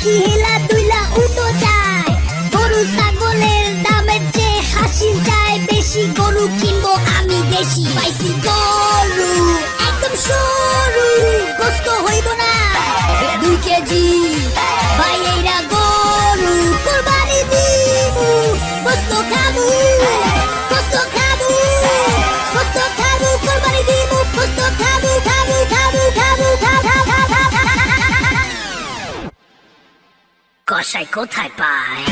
দেখি হেলা দুইলা উটো যায়, গরু ছাগলের দামের চেয়ে হাসির যায় বেশি, গরু কিনবো আমি দেশি, পাইছি গরু একদম সরু, গোস্ত হইব না 2 কেজি, ভাই এইরা গরু কুরবানি দিমু, গোস্ত খাবো, গোস্ত খাবো, গোস্ত খাবো, কুরবানি দিমু, গোস্ত খাবো, খাবো, খাবো, খাবো, খাবো। কসাই কোথায় পায়?